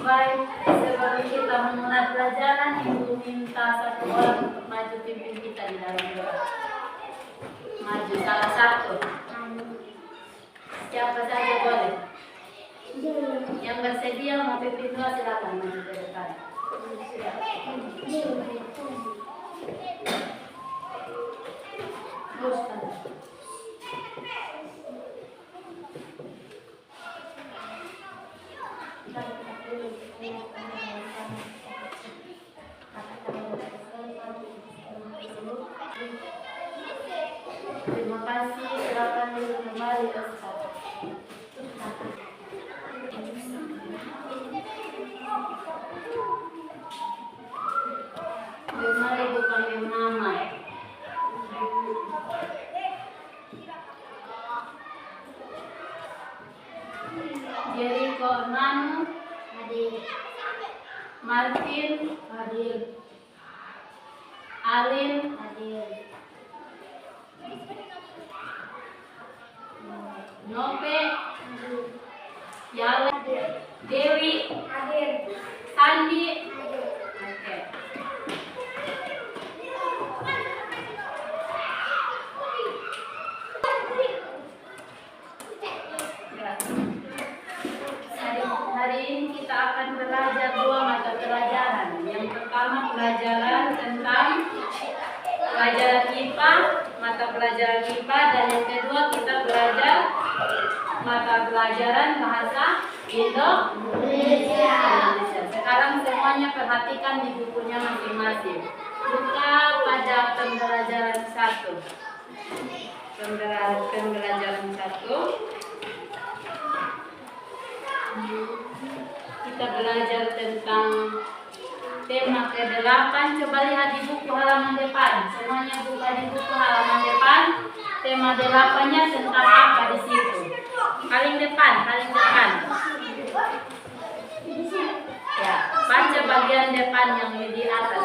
Baik, sebelum kita memulai pelajaran, Ibu minta satu orang untuk maju pimpin kita di dalam doa. Maju salah satu. Siapa saja boleh. Yang bersedia mau pimpin doa silakan maju ke depan. Terima kasih, silakan duduk kembali Ustaz. Mari Ibu panggil nama. Jericho Manu hadir. Martin hadir. Alin hadir. Nope hadir. Yale Dewi hadir. Sandi hadir. Oke. Hari ini kita akan belajar dua mata pelajaran. Yang pertama pelajaran tentang pelajaran IPA, mata pelajaran IPA, dan yang kedua kita belajar mata pelajaran bahasa Indonesia. Sekarang semuanya perhatikan di bukunya masing-masing. Buka pada pembelajaran 1. Pembelajaran 1. Kita belajar tentang tema ke-8. Coba lihat di buku halaman depan. Semuanya buka di buku halaman depan. Tema 8-nya tentang apa di situ? Paling depan. Ya, baca bagian depan yang di atas.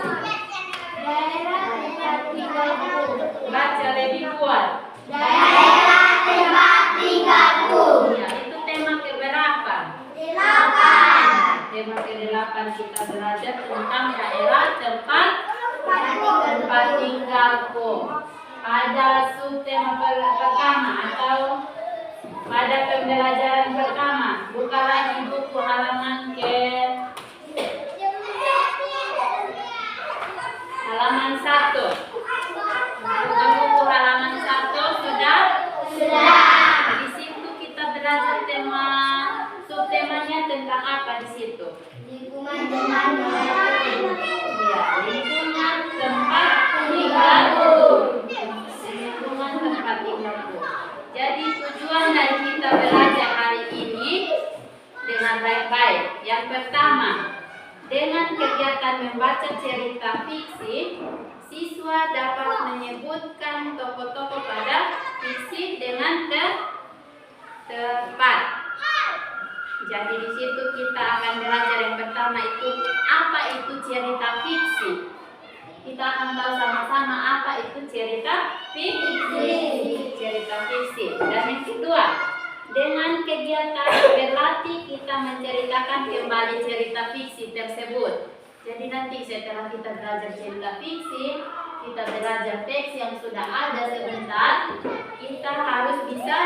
Baca lebih kuat. Daerah tempat tinggalku. Ya, itu tema keberapa? 8. Tema ke-8 kita belajar tentang daerah tempat tinggalku. Pada subtema pertama atau pada pembelajaran pertama, buka lagi buku halaman halaman 1. Buka buku halaman 1 sudah? Di situ kita belajar tema subtemanya tentang apa di situ? Lingkungan tempat Ya, lingkungan tempat tinggalku. Lingkungan tempat tinggalku. Jadi tujuan dari kita belajar hari ini dengan baik-baik. Yang pertama, dengan kegiatan membaca cerita fiksi, siswa dapat menyebutkan tokoh-tokoh pada fiksi dengan tepat. Jadi di situ kita akan belajar yang pertama itu apa itu cerita fiksi. Kita akan tahu sama-sama apa itu cerita fiksi. Cerita fiksi. Dan yang kedua, dengan kegiatan berlatih kita menceritakan kembali cerita fiksi tersebut. Jadi nanti setelah kita belajar cerita fiksi, kita belajar teks yang sudah ada sebentar, kita harus bisa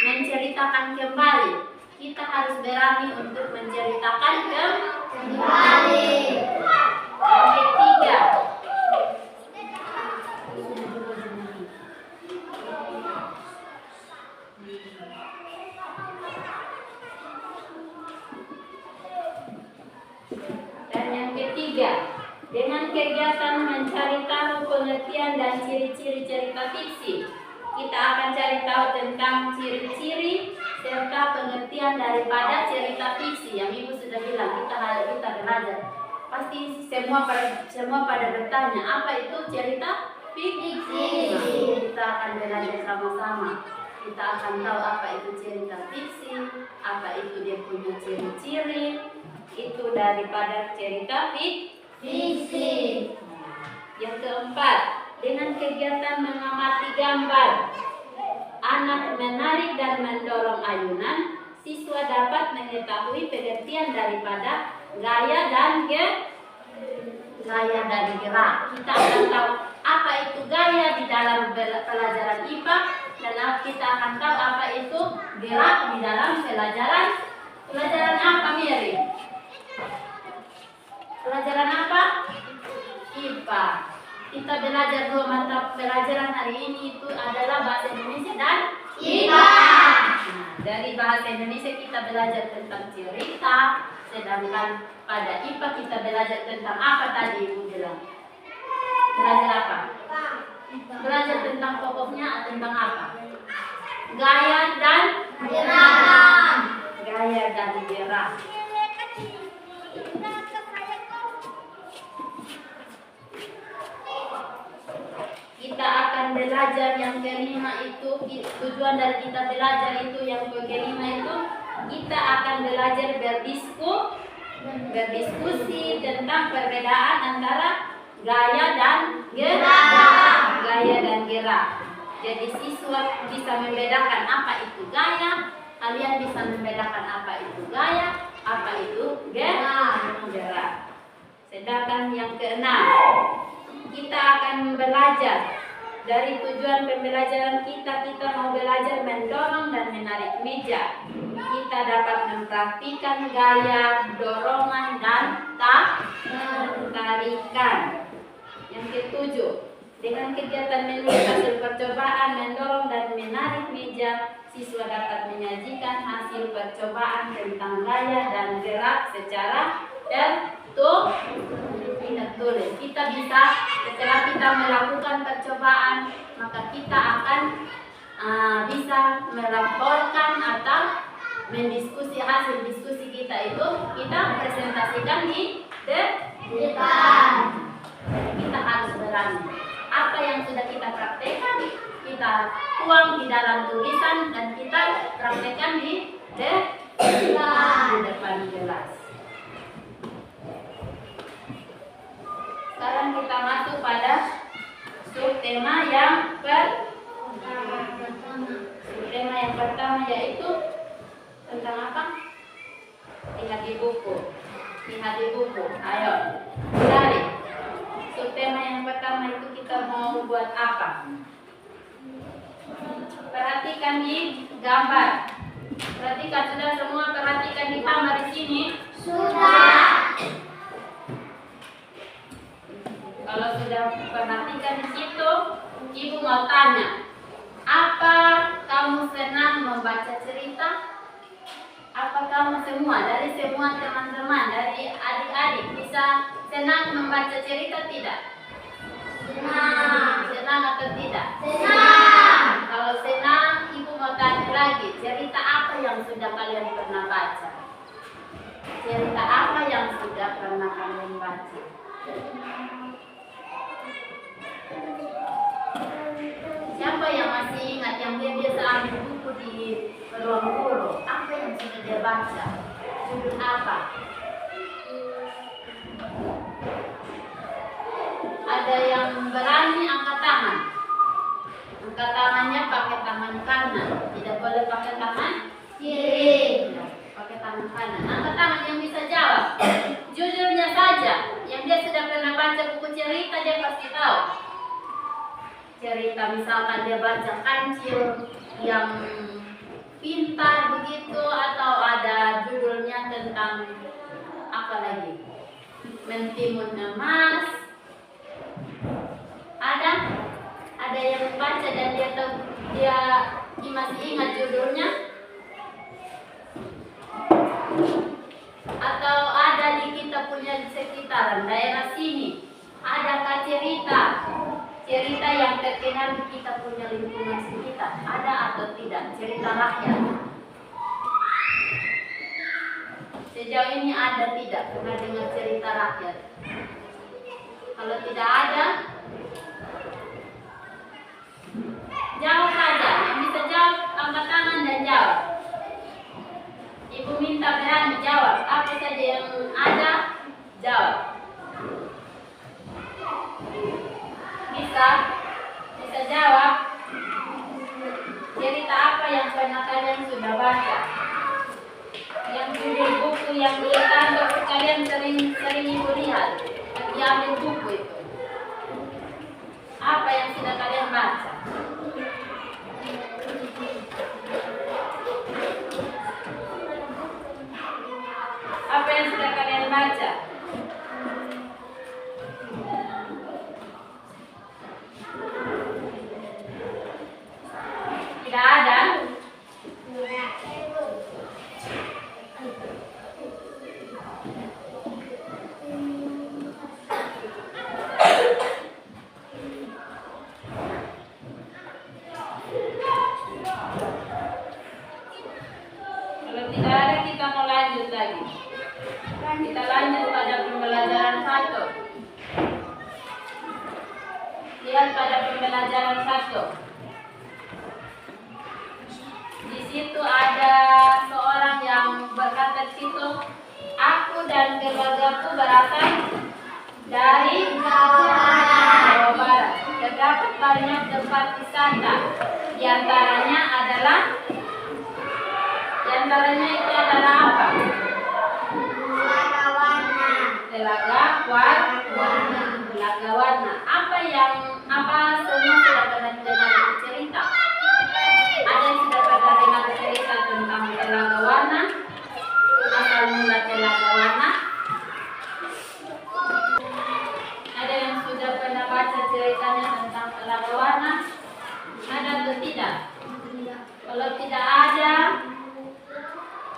menceritakan kembali. Kita harus berani untuk menceritakan kembali. Yang ketiga, dengan kegiatan mencari tahu pengertian dan ciri-ciri cerita fiksi, kita akan cari tahu tentang ciri-ciri serta pengertian daripada cerita fiksi. Yang Ibu sudah bilang, kita belajar. Pasti semua pada bertanya, apa itu cerita fiksi? Kita akan belajar sama-sama. Kita akan tahu apa itu cerita fiksi, apa itu dia punya ciri-ciri. Itu daripada cerita fiksi. Yang keempat, dengan kegiatan mengamati gambar. anak menarik dan mendorong ayunan, siswa dapat mengetahui pengertian daripada gaya dan gerak. Kita akan tahu apa itu gaya di dalam pelajaran IPA dan kita akan tahu apa itu gerak di dalam pelajaran apa, Mary? Pelajaran apa? IPA. Kita belajar 2 mata pelajaran hari ini itu adalah bahasa Indonesia dan IPA. Nah, dari bahasa Indonesia kita belajar tentang cerita, sedangkan pada IPA kita belajar tentang apa tadi Ibu bilang? Belajar apa? Belajar tentang pokoknya tentang apa? Gaya dan Gerak. Gaya dan gerak. Kita akan belajar yang kelima itu, tujuan dari kita belajar itu yang kelima itu kita akan belajar berdiskusi tentang perbedaan antara gaya dan gerak. Gaya dan gerak. Jadi siswa bisa membedakan apa itu gaya, kalian bisa membedakan apa itu gaya, apa itu gerak. Sedangkan yang keenam, kita akan belajar dari tujuan pembelajaran kita mau belajar mendorong dan menarik meja. Kita dapat mempraktikkan gaya, dorongan, dan tarikan. Yang ketujuh, dengan kegiatan menulis hasil percobaan, mendorong dan menarik meja, siswa dapat menyajikan hasil percobaan tentang gaya dan gerak secara tertulis. Kita bisa, setelah kita melakukan percobaan, maka kita akan bisa melaporkan atau mendiskusi hasil diskusi kita itu, kita presentasikan di depan. Kita harus berani. Apa yang sudah kita praktekkan, kita tuang di dalam tulisan dan kita praktekkan di depan kelas. Sekarang kita masuk pada subtema yang pertama yaitu tentang apa? Lihat di buku. Ayo, cari. Subtema yang pertama itu kita mau buat apa? Perhatikan di gambar. Perhatikan, sudah semua perhatikan di gambar di sini? Sudah. Kalau sudah perhatikan di situ, Ibu mau tanya, apa kamu senang membaca cerita? Apa kamu semua, dari semua teman-teman, dari adik-adik bisa senang membaca cerita tidak? Senang. Senang atau tidak? Senang. Kalau senang, Ibu mau tanya lagi, cerita apa yang sudah kalian pernah baca? Cerita apa yang sudah pernah kalian baca? Siapa yang masih ingat yang dia biasa ambil buku di ruang guru? Apa yang sudah dia baca? Judul apa? Ada yang berani angkat tangan. Angkat tangannya pakai tangan kanan. Tidak boleh pakai tangan kiri. Pakai tangan kanan. Angkat tangan yang bisa jawab. Judulnya saja. Yang dia sudah pernah baca buku cerita, dia pasti tahu. Cerita misalkan dia baca Kancil yang pintar begitu, atau ada judulnya tentang apa lagi? Mentimun emas. Ada yang baca dan dia tahu, dia masih ingat judulnya? Atau ada di kita punya sekitaran daerah sini, adakah cerita yang terkenal di kita punya lingkungan sekitar? Ada atau tidak? Cerita rakyat. Sejauh ini ada tidak? Pernah dengar cerita rakyat? Kalau tidak ada, jawab saja. Yang bisa jawab, angkat tangan dan jawab. Ibu minta berani jawab. Apa saja yang ada, jawab. Bisa jawab. Cerita yang di kantor sekalian sering ibu lihat, diambil buku itu. Apa yang sudah kalian baca? Apa yang sudah kalian baca? Tidak ada? Kalau tidak ada, kita mau lanjut lagi. Kita lanjut pada pembelajaran 1. Lihat pada pembelajaran 1. Di situ ada seorang yang berkata di situ, aku dan keluargaku berasal dari Jawa Barat. Terdapat banyak tempat wisata. Di antaranya itu adalah apa? Telaga Warna. Apa semua sudah pernah dengar cerita? Ada yang sudah pernah dengar cerita tentang Telaga Warna? Asal mula Telaga Warna? Ada yang sudah pernah baca ceritanya tentang Telaga Warna? Ada atau tidak? Kalau tidak ada,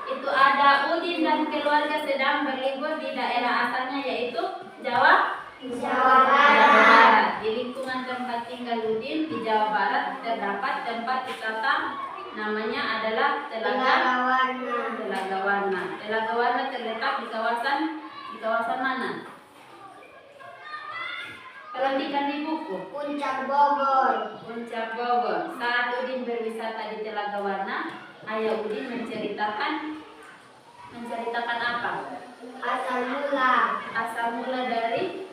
itu ada Udin dan keluarga sedang berlibur di daerah asalnya yaitu Jawa Barat. Di lingkungan tempat tinggal Udin di Jawa Barat terdapat tempat wisata namanya adalah Telaga Warna. Telaga Warna terletak di kawasan mana? Perhatikan di buku. Puncak Bogor. Saat Udin berwisata di Telaga Warna, ayah Udin menceritakan apa? Asal mula dari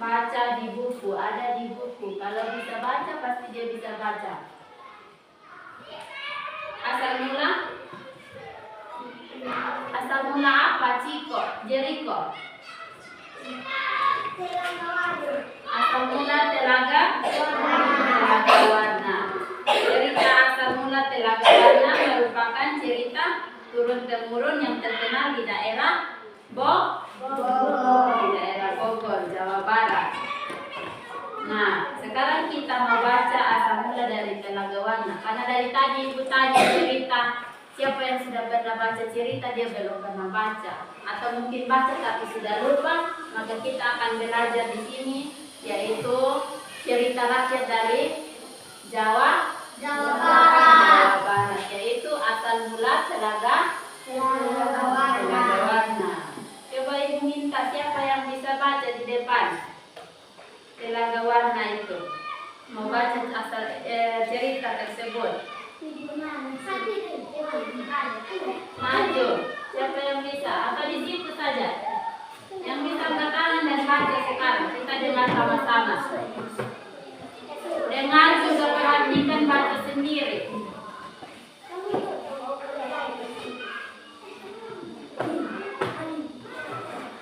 baca di buku, ada di buku. Kalau bisa baca pasti dia bisa baca. Asal mula apa? Jeriko. Asal mula Telaga Warna. Cerita asal mula Telaga Warna merupakan cerita turun-temurun yang terkenal di daerah Bogor, Jawa Barat. Nah, sekarang kita mau baca asal mula dari Telaga Warna. Karena dari tadi ibu tanya cerita, siapa yang sudah pernah baca cerita, dia belum pernah baca. Atau mungkin baca tapi sudah lupa, maka kita akan belajar di sini, yaitu cerita rakyat dari Jawa Barat, yaitu asal mula Telaga Warna. Coba ibu minta siapa yang bisa baca di depan Telaga Warna itu, mau baca asal cerita tersebut. Maju, siapa yang bisa? Atau di situ saja? Yang bisa angkat tangan dan baca sekarang. Kita dengar sama-sama. Dengar juga perhatikan baca sendiri.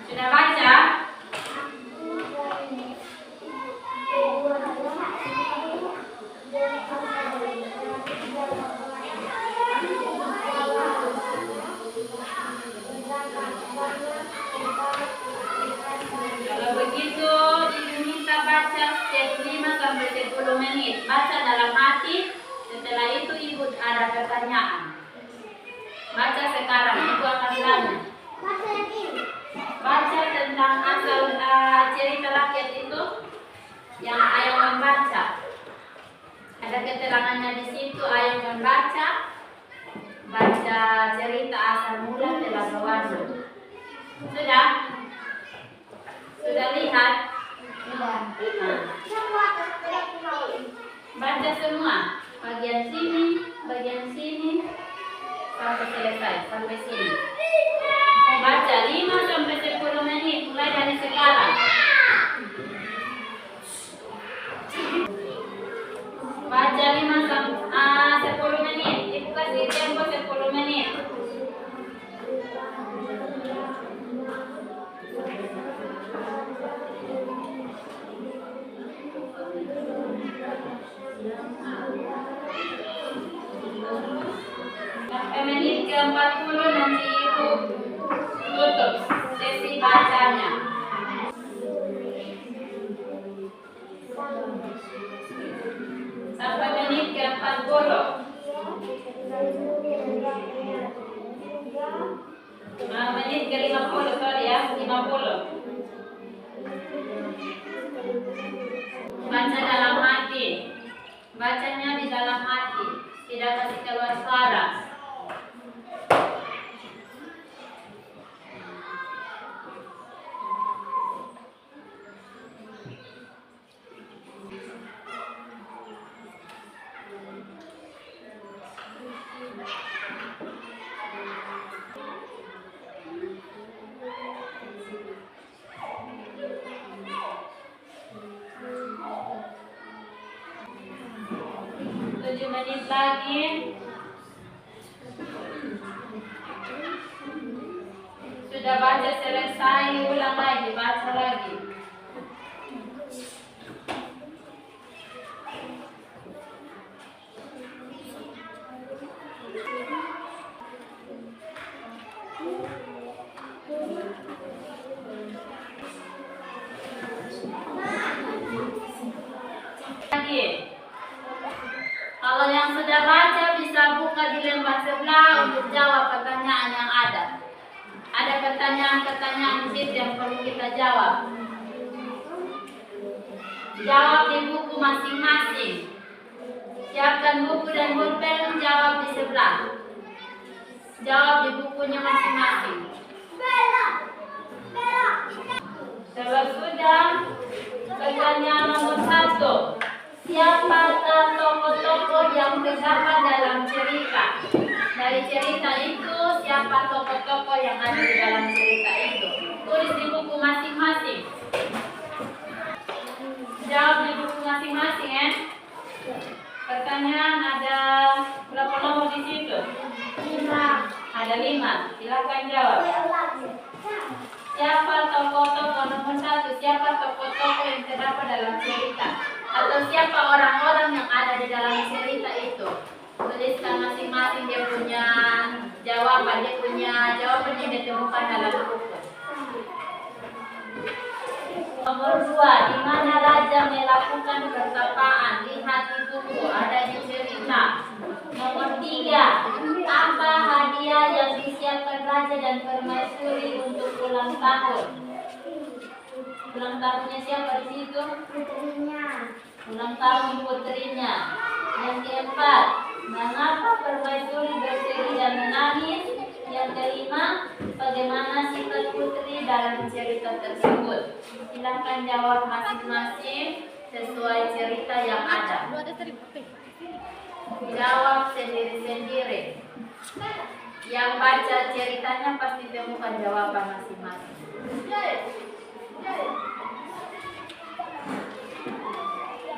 Sudah baca? Kalau begitu, diminta baca setiap 5-10 menit. Baca dalam hati. Setelah itu ibu ada pertanyaan. Baca sekarang, ibu akan tanya. Baca tentang asal cerita rakyat itu yang ayah membaca. Ada keterangannya di situ, ayah membaca. Baca cerita asal mula Telaga Warna. Sudah? Sudah lihat? Nah. Baca semua. Bagian sini, sampai selesai, sampai sini. Baca 5-10 menit, mulai dari sekarang. Baca 5-10 menit, ibu kasih tempo 10 menit. ke-40 nanti Ibu tutup sesi bacanya. Sampai menit ke-40. Menit ke-50, sorry ya, 50. Baca dalam hati. Bacanya di dalam hati, tidak kasih keluar suara. Menit lagi. Sudah baca selesai, ulang lagi, baca lagi. Lagi. Kalau yang sudah baca bisa buka di lembar sebelah untuk jawab pertanyaan yang ada. Ada pertanyaan-pertanyaan di situ yang perlu kita jawab. Jawab di buku masing-masing. Siapkan buku dan pulpen, jawab di sebelah. Jawab di bukunya masing-masing. Kalau sudah, pertanyaan nomor 1. Siapa tokoh-tokoh yang terdapat dalam cerita? Dari cerita itu, siapa tokoh-tokoh yang ada di dalam cerita itu? Tulis di buku masing-masing. Jawab di buku masing-masing ya. Pertanyaan ada berapa nomor di situ? 5. Ada 5. Silakan jawab. Siapa tokoh-tokoh nomor 1? Siapa tokoh-tokoh yang terdapat dalam cerita? Atau siapa orang-orang yang ada di dalam cerita itu? Tuliskan masing-masing dia punya jawaban yang ditemukan dalam buku. Nomor 2, di mana raja melakukan pertapaan? Lihat di buku, ada di cerita. Nomor 3, apa hadiah yang disiapkan raja dan permaisuri untuk ulang tahun? Ulang tahunnya siapa di situ? Putrinya. Ulang tahun putrinya. Yang keempat, mengapa permaisuri bersedih dan menangis? Yang kelima, bagaimana sifat putri dalam cerita tersebut? Silakan jawab masing-masing sesuai cerita yang ada. Jawab sendiri-sendiri. Yang baca ceritanya pasti temukan jawaban masing-masing.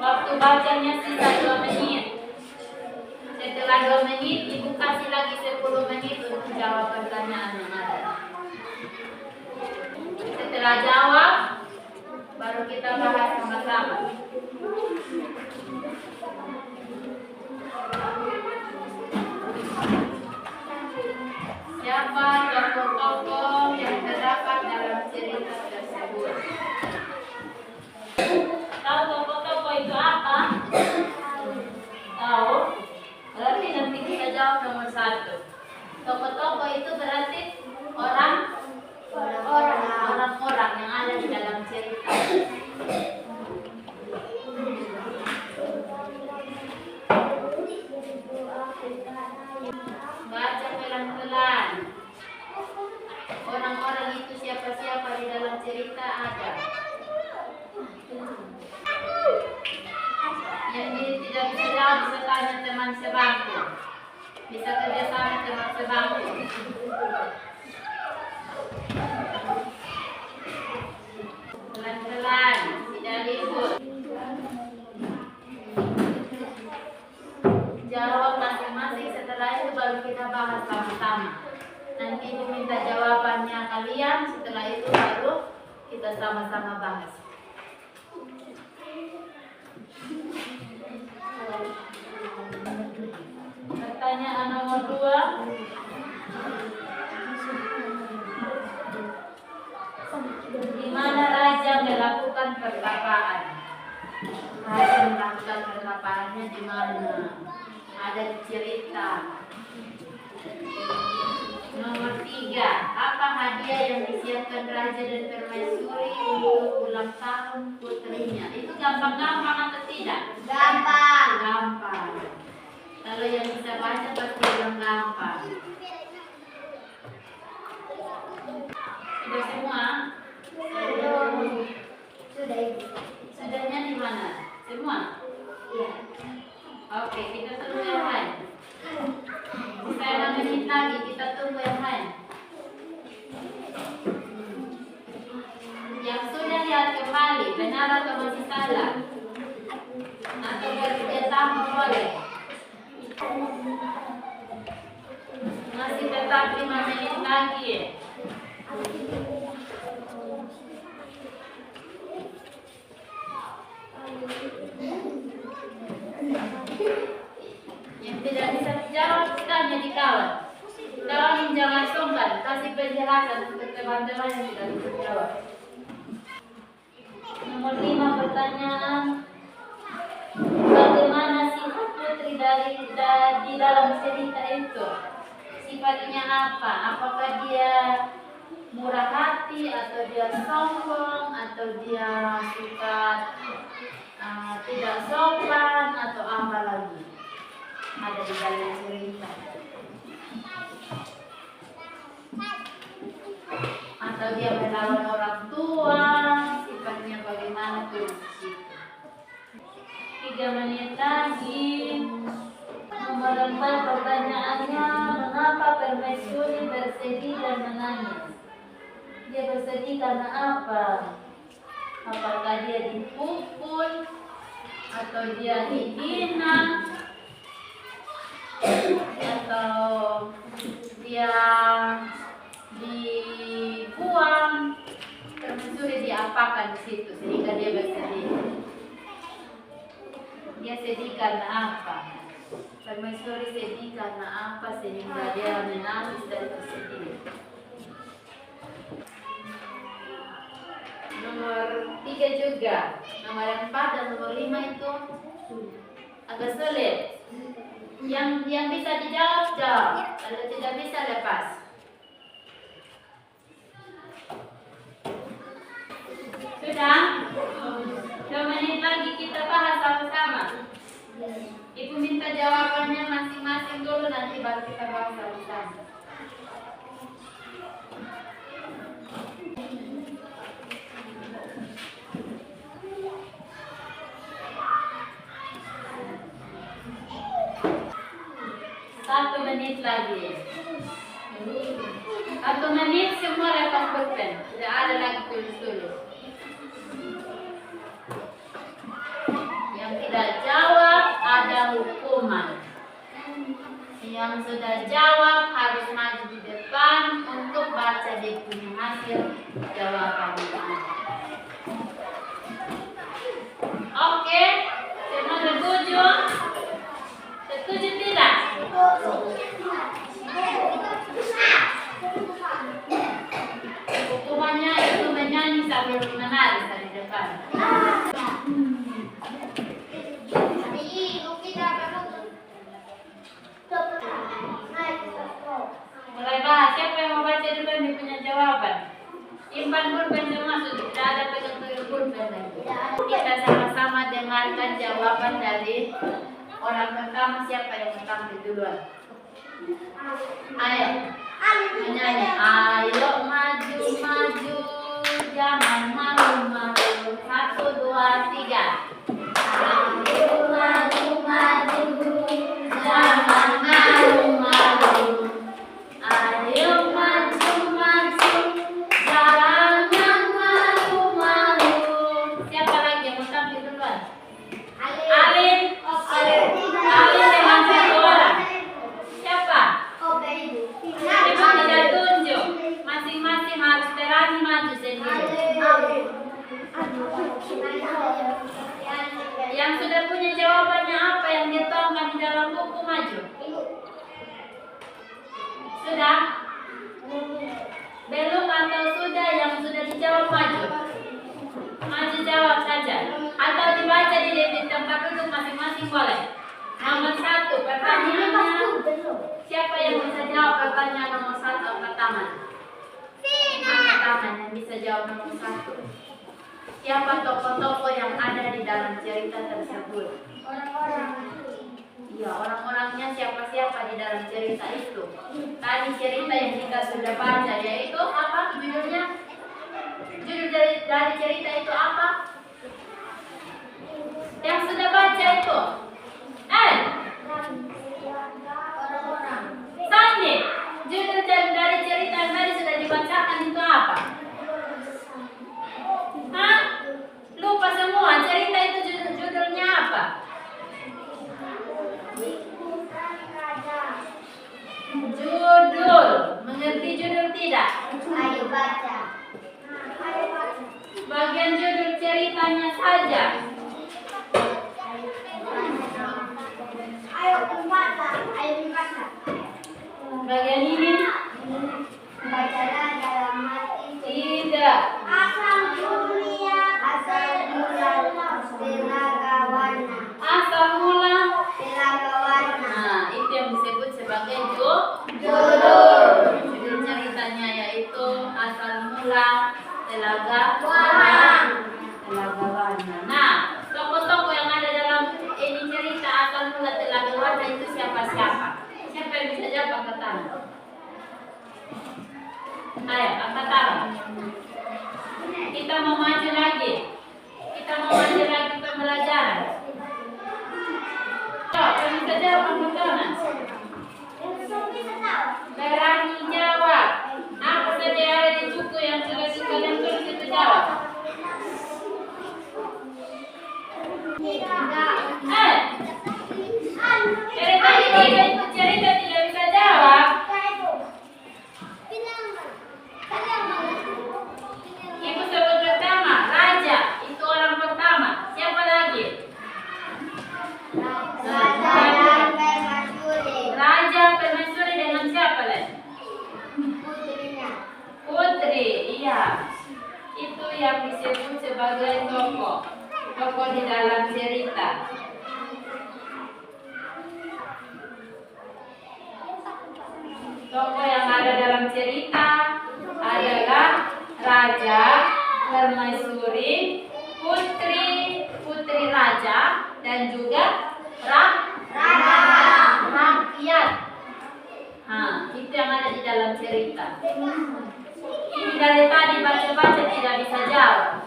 Waktu bacanya sisa 2 menit. Setelah 2 menit, Ibu kasih lagi 10 menit untuk jawab pertanyaan yang ada. Setelah jawab, baru kita bahas sama-sama. Siapa tokoh-tokoh yang terdapat dalam cerita tersebut? Tahu tokoh-tokoh itu apa? Tahu? Berarti nanti kita jawab nomor 1. Tokoh-tokoh itu berarti orang-orang yang ada di dalam cerita. Baca pelan-pelan. Orang-orang itu siapa-siapa di dalam cerita ada. Yang tidak bisa jawab bisa tanya teman sebangku. Bisa kerjasama teman sebangku. Pelan-pelan, tidak ribut. Jawab masing-masing, setelah itu baru kita bahas sama-sama. Nanti Ibu minta jawabannya kalian, setelah itu baru kita sama-sama bahas. Pertanyaan nomor 2. Di mana raja melakukan pertapaan? Raja melakukan pertapaannya di mana? Ada di cerita. Nomor 3, apa hadiah yang disiapkan raja dan permaisuri untuk ulang tahun putrinya? Itu gampang-gampang atau tidak? Gampang. Gampang. Kalau yang bisa baca pasti bilang gampang. Sudah semua? Sudah ibu. Sudahnya di mana? Semua? Iya. Oke, kita tunggu yang lain. Bisa 5 menit lagi, kita tunggu yang lain. Yang sudah lihat kembali, benar atau masih salah? Atau bekerja sama boleh? Masih tetap 5 menit lagi. Yang tidak bisa dijawab, tanya di kawan. Kawan jangan sungkan, kasih penjelasan untuk teman-teman yang tidak bisa jawab. Nomor 5 pertanyaan. Bagaimana sifat putri di dalam cerita itu? Sifatnya apa? Apakah dia murah hati, atau dia sombong, atau dia suka tidak sopan, atau apa lagi? Ada di dalam cerita. Atau dia melawan orang tua, sifatnya bagaimana tuh? 3 menit lagi. Nomor 4 pertanyaannya, mengapa permaisuri bersedih dan menangis? Dia bersedih karena apa? Apakah dia dipukul, atau dia dihina, atau dia dibuang? Permaisuri diapakan di situ sehingga dia bersedih? Dia sedih karena apa? Permaisuri sedih karena apa sehingga dia menangis dan bersedih? Nomor 3 juga. Nomor 4 dan nomor 5 itu agak sulit. Yang bisa dijawab, jawab. Kalau tidak bisa, lepas. Sudah? 2 menit lagi kita bahas sama-sama. Ibu minta jawabannya masing-masing dulu, nanti baru kita bahas sama-sama. Satu menit lagi. 1 menit semua lepas pulpen. Tidak ada lagi tulis-tulis. Yang tidak jawab ada hukuman. Yang sudah jawab harus maju di depan untuk baca dia punya hasil jawabannya. Oke, semua setuju? Setuju tidak? Hukumannya itu menyanyi sambil menari di depan. Mulai bahas, siapa yang mau baca dulu yang punya jawaban? Simpan pulpen semua, tidak ada pegang-pegang pulpen lagi. Kita sama-sama dengarkan jawaban dari orang pertama. Siapa yang tampil duluan? Ayo menyanyi. Ayo maju maju, jangan malu-malu. 1, 2, 3. Ayo maju maju, jangan malu-malu. Ayo maju maju, jangan malu-malu. Siapa lagi yang mau tampil duluan? Alin. Alin dengan 1 orang. Siapa? Ibu tidak tunjuk. Masing-masing harus berani maju sendiri. Yang sudah punya jawabannya apa yang dia tuangkan di dalam buku, maju. masing-masing boleh. Nomor 1 pertanyaannya. Siapa yang bisa jawab pertanyaan nomor 1 angkat tangan? Angkat tangan yang bisa jawab nomor 1. Siapa tokoh-tokoh yang ada di dalam cerita tersebut? Iya, orang-orangnya siapa-siapa di dalam cerita itu. Tadi cerita yang kita sudah baca yaitu apa judulnya? Judul dari cerita itu apa? Yang sudah baca itu? Sandi, judul dari cerita yang tadi sudah dibacakan itu apa? Hah? Lupa semua, cerita itu judulnya apa? Judul, mengerti judul tidak? Ayo baca. Bagian judul ceritanya saja. Ayo membaca. Ayo membaca. Bagian ini? Bacalah dalam hati. Tidak. Asal dunia, asal mula telaga warna. Asal mula. Telaga warna. Nah, itu yang disebut sebagai Judul. Judul ceritanya yaitu asal mula telaga Warna. Telaga warna. Nah, tokoh-tokoh yang ada dalam ini cerita asal mula telaga warna itu siapa-siapa? Siapa yang bisa jawab angkat tangan? Ayo, angkat tangan. Kita mau maju lagi. Kita mau maju lagi pembelajaran. Yang bisa jawab angkat tangan. Berani jawab. Apa saja yang ada di buku yang sudah kalian tulis itu jawab. Cerita ini itu cerita tidak bisa jawab. Ibu sebut pertama, raja itu orang pertama. Siapa lagi? Raja permaisuri dengan siapa lagi? Putri, iya. Itu yang disebut sebagai tokoh di dalam cerita. Tokoh yang ada dalam cerita adalah raja, permaisuri, putri raja, dan juga rakyat. Itu yang ada di dalam cerita. Ini dari tadi baca-baca tidak bisa jawab.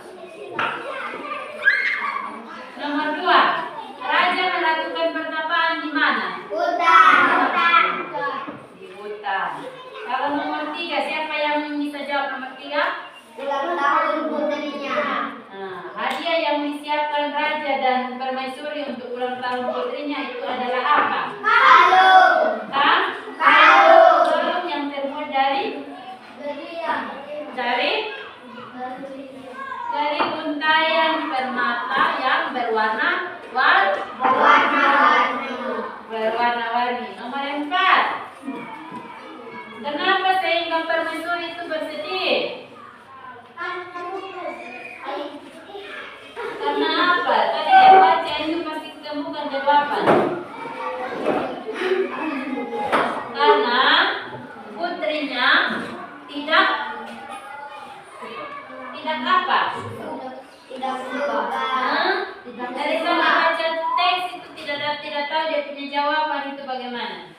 Nomor 2, raja melakukan pertapaan di mana? Di hutan. Kalau nomor 3, siapa yang bisa jawab nomor 3? Ulang tahun putrinya. Hadiah yang disiapkan raja dan permaisuri untuk ulang tahun putrinya itu adalah apa? Kalung. Kalung yang terbuat dari untayan permata yang berwarna-warni. Nomor 4. Kenapa sehingga permaisuri itu bersedih? Karena apa? Tadi yang baca itu pasti ketemukan jawaban. Karena putrinya tidak apa? Tidak suka. Dari sana baca teks itu tidak tahu dia punya jawaban itu bagaimana.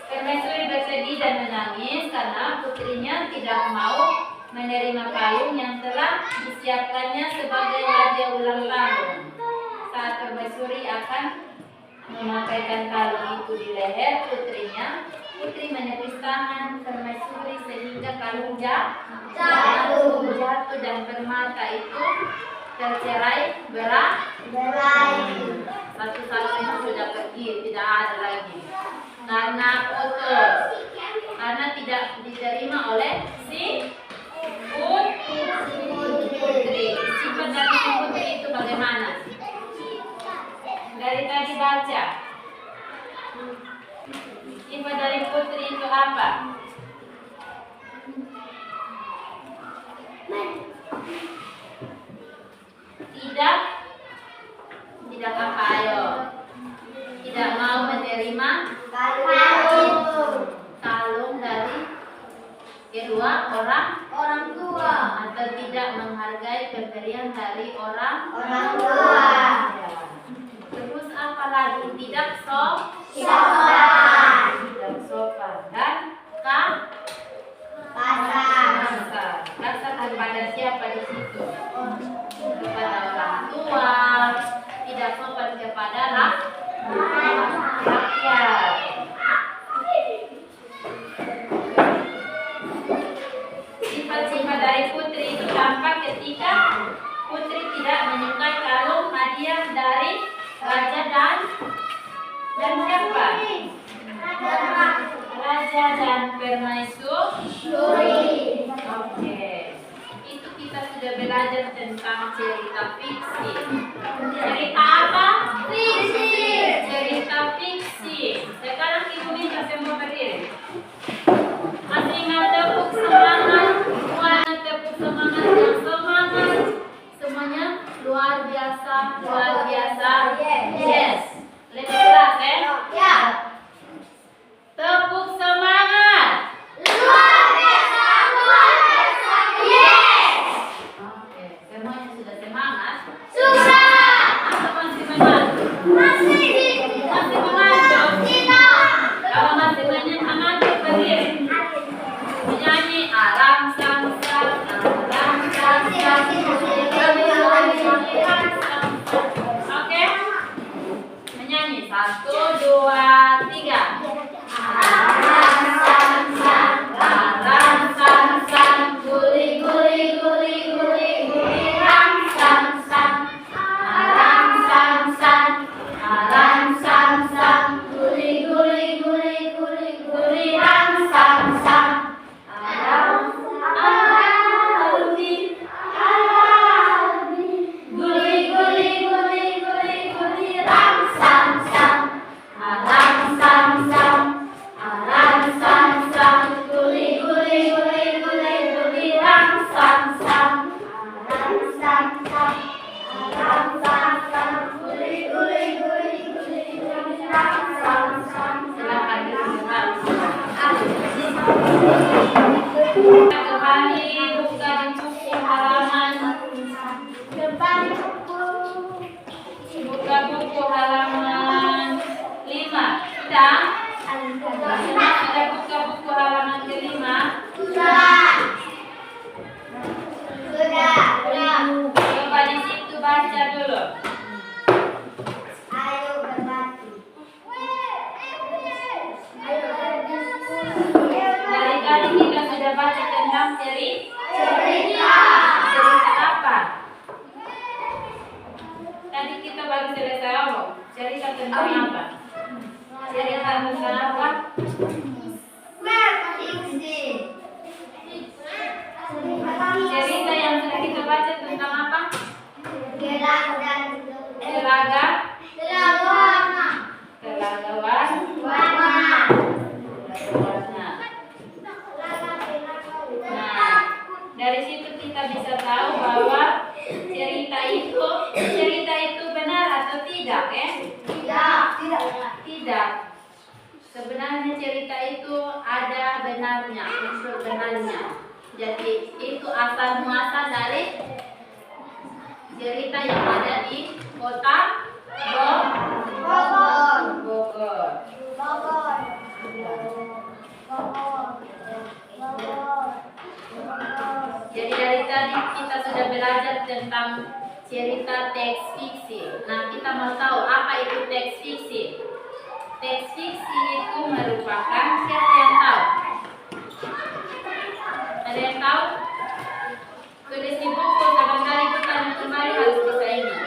Permaisuri bersedih dan menangis karena putrinya tidak mau menerima kalung yang telah disiapkannya sebagai hadiah ulang tahun. Saat permaisuri akan memakaikan kalung itu di leher putrinya, putri menepis tangan permaisuri sehingga kalung jatuh dan permata itu tercerai berai. Satu-satunya sudah pergi, tidak ada lagi. Karena putus, karena tidak diterima oleh si putri. Sifat dari si putri itu bagaimana? Dari tadi baca. Sifat dari putri itu apa? Tidak apa, ayo. orang tua atau tidak menghargai pemberian dari orang tua. Terus apa lagi? Tidak sopan. Tidak sopan dan kasar. Kasar kepada siapa di situ? Kepada orang tua. Tidak sopan kepada rakyat. Sifat-sifat dari putri itu tampak ketika putri tidak menyukai kalung hadiah dari raja dan siapa? Raja dan permaisuri. Oke. Itu kita sudah belajar tentang cerita fiksi. Cerita apa? Fiksi. Cerita fiksi. Sekarang ibu minta semua berdiri. Masih ingat tepuk semangat? Semuanya tepuk semangat yang semangat. Semuanya luar biasa, luar biasa. Yes. Lebih keras Ya. Tepuk semangat. Luar biasa. Yes. Oke, semuanya sudah semangat. Sudah. Atau masih mengantuk? Masih mengantuk? tidak. Kalau masih mengantuk berdiri. Menyanyi alam sang sang, alam sang sang. Oke, menyanyi 1, 2, 3. Alam sang sang, guli guli guli guli guli ram sang sang. Alam sang sang, guli guli guli guli guli ram sang sang. Guli guli guli guli guli ram sang sang. Alam sang sang, guli guli guli guli guli ram sang sang. Guli guli guli guli guli ram sang sang. Silakan duduk. Kita kembali buka di buku halaman. Buka buku halaman 5. Sudah? Sudah buka buku halaman ke-5? Coba di situ baca dulu. Dari tadi kita sudah baca tentang cerita apa? Tadi kita baru selesai ngomong. Cerita tentang apa? Cerita tentang apa? Cerita yang sudah kita baca tentang apa? Telaga warna. Nah, dari situ kita bisa tahu bahwa cerita itu benar atau tidak, Tidak. Sebenarnya cerita itu ada benarnya, unsur benarnya. Jadi itu asal muasal dari cerita yang ada di kota Bogor. Jadi dari tadi kita sudah belajar tentang cerita teks fiksi. Nah, kita mau tahu apa itu teks fiksi. Teks fiksi itu merupakan, siapa yang tahu? Ada yang tahu? Tulis di buku, barangkali pertanyaan kembali harus bisa ingat.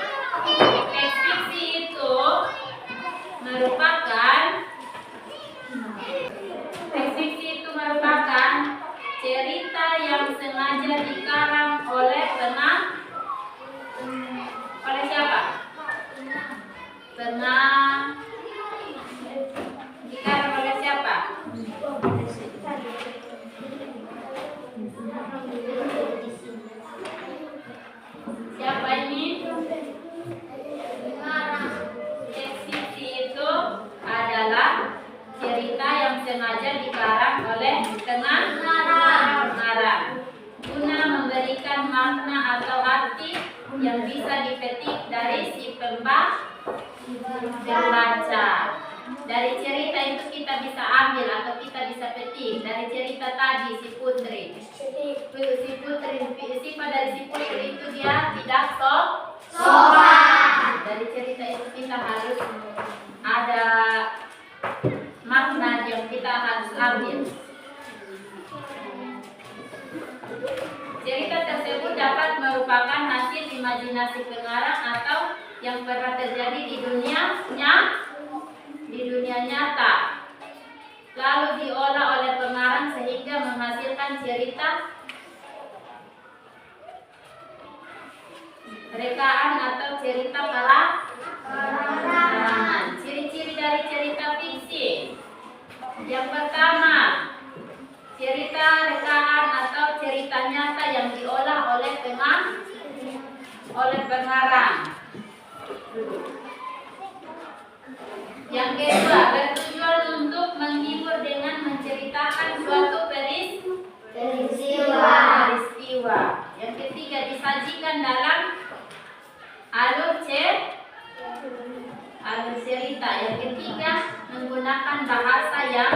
Teks fiksi itu merupakan cerita yang sengaja dikarang oleh oleh siapa? Dikarang oleh siapa? makna atau arti yang bisa dipetik dari si pembaca. Dari cerita itu kita bisa ambil atau kita bisa petik. Dari cerita tadi si Putri. Sifat dari si Putri itu dia tidak sopan. Dari cerita itu kita harus ada makna yang kita harus ambil. Cerita tersebut dapat merupakan hasil imajinasi pengarang atau yang pernah terjadi di dunia nyata, lalu diolah oleh pengarang sehingga menghasilkan cerita rekaan atau cerita karangan. Ciri-ciri dari cerita fiksi. Yang pertama, cerita rekaan atau cerita nyata yang diolah oleh pengarang. Yang kedua, bertujuan untuk menghibur dengan menceritakan suatu peristiwa. Yang ketiga, disajikan dalam alur cerita. Yang ketiga, menggunakan bahasa yang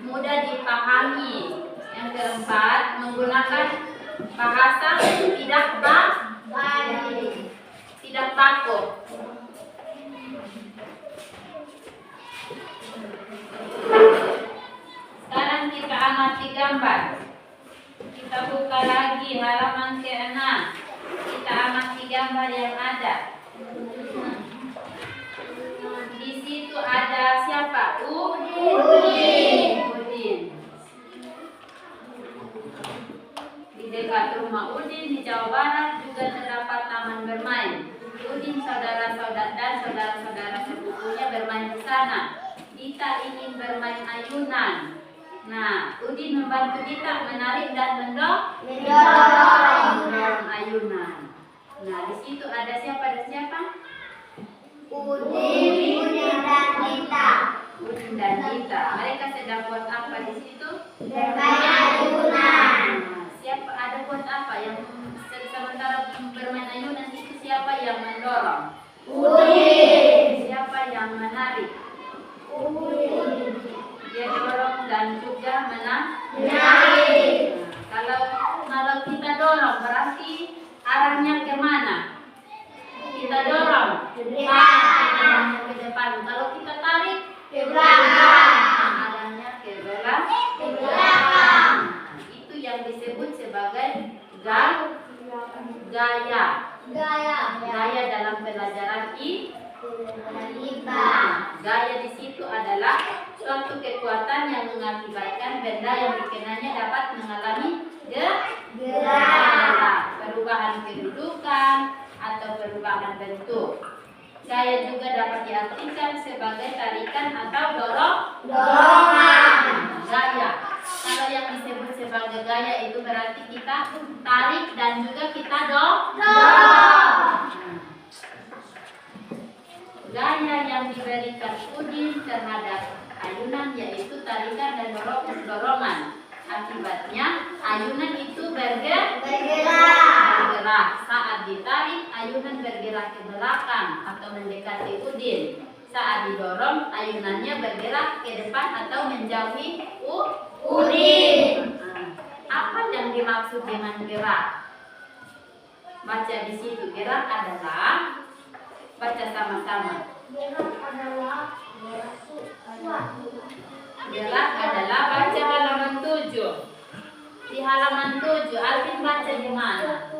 mudah dipahami. Yang keempat, menggunakan bahasa tidak baku. Sekarang kita amati gambar. Kita buka lagi halaman ke-6. Kita amati gambar yang ada. Di situ ada siapa? Udin. Di dekat rumah Udin di Jawa Barat juga terdapat taman bermain. Udin saudara-saudara sepupunya bermain di sana. Dita ingin bermain ayunan. Nah, Udin membantu Dita menarik dan mendorong ayunan. Nah, di situ ada siapa dan siapa? Udin dan Dita. Mereka sedang buat apa di situ? Bermain ayunan. Siapa ada buat apa? Yang sementara bermain ayunan itu siapa yang mendorong? Udin. Siapa yang menarik? Udin. Dia dorong dan juga menarik. Kalau kita dorong berarti arahnya kemana? Kita dorong Ke depan. ke depan. Kalau kita tarik Ke belakang. arahnya ke belakang. Itu yang disebut sebagai gaya. Gaya dalam pelajaran gaya di situ adalah suatu kekuatan yang mengakibatkan benda yang dikenanya dapat mengalami gerak, perubahan kedudukan atau perubahan bentuk. Gaya juga dapat diartikan sebagai tarikan atau dorongan. Gaya. Kalau yang disebut sebagai gaya itu berarti kita tarik dan juga kita dorong. Gaya yang diberikan Udin terhadap ayunan yaitu tarikan dan dorongan. Akibatnya ayunan itu bergerak. Saat ditarik, ayunan bergerak ke belakang atau mendekati Udin. Saat didorong, ayunannya bergerak ke depan atau menjauhi Udin. Apa yang dimaksud dengan gerak? Baca di situ. Gerak adalah, baca sama-sama. Gerak adalah, baca halaman 7. Di halaman 7, Alvin baca di mana?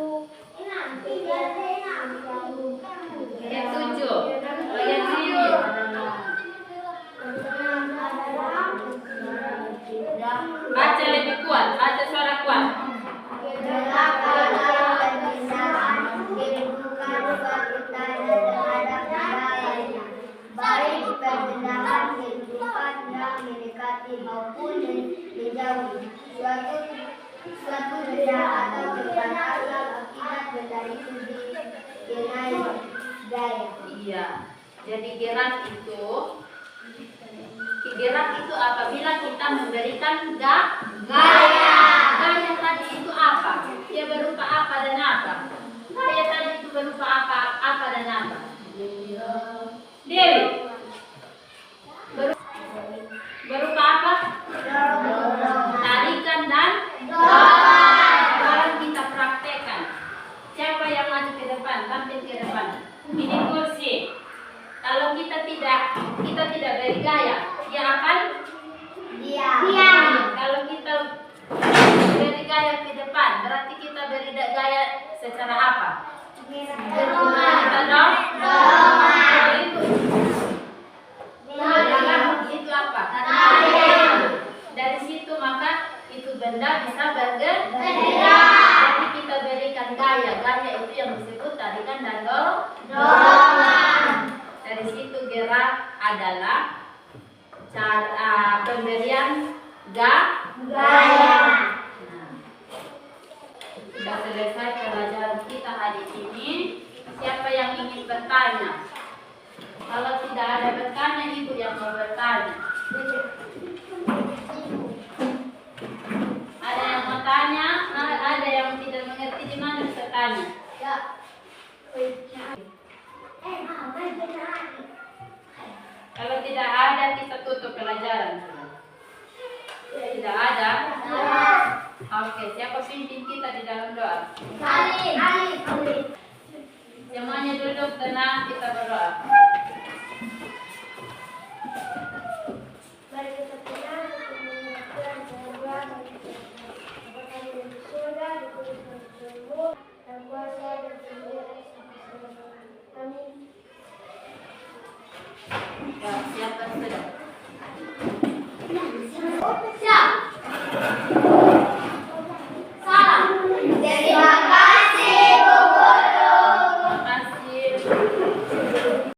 Yang 7. Bagian sini. Baca lebih kuat, baca suara kuat. Gerak adalah perpindahan kedudukan suatu tanda terhadap lainnya, baik perpindahan kedudukan yang mendekati maupun menjauhi suatu benda atau tempat asal akibat benda itu dikenai gaya. Iya. Jadi gerak itu apabila kita memberikan gaya. Gaya tadi itu apa? Dia berupa apa dan Dewi. Berupa apa? Tarikan dan sekarang kita praktekkan. Siapa yang maju ke depan? Tampil ke depan. Ini kursi. Kalau kita tidak beri gaya, dia akan diam. Kalau kita beri gaya ke depan, berarti kita beri gaya secara apa? Kita dong. Itu apa? Dari situ maka itu benda bisa bergerak. Jadi kita berikan gaya. Gaya itu yang disebut tarikan dan dorongan. Dari situ gerak adalah cara pemberian gaya. Nah, sudah selesai pelajaran kita hari ini. Siapa yang ingin bertanya? Kalau tidak ada bertanya, ibu yang mau bertanya. Ada yang mau tanya? Ada yang tidak mengerti di mana bisa tanya? Kalau tidak ada, kita tutup pelajaran. Tidak ada? Oke, siapa pimpin kita di dalam doa? Semuanya duduk tenang, kita berdoa. Ya, siapa sudah? Siap.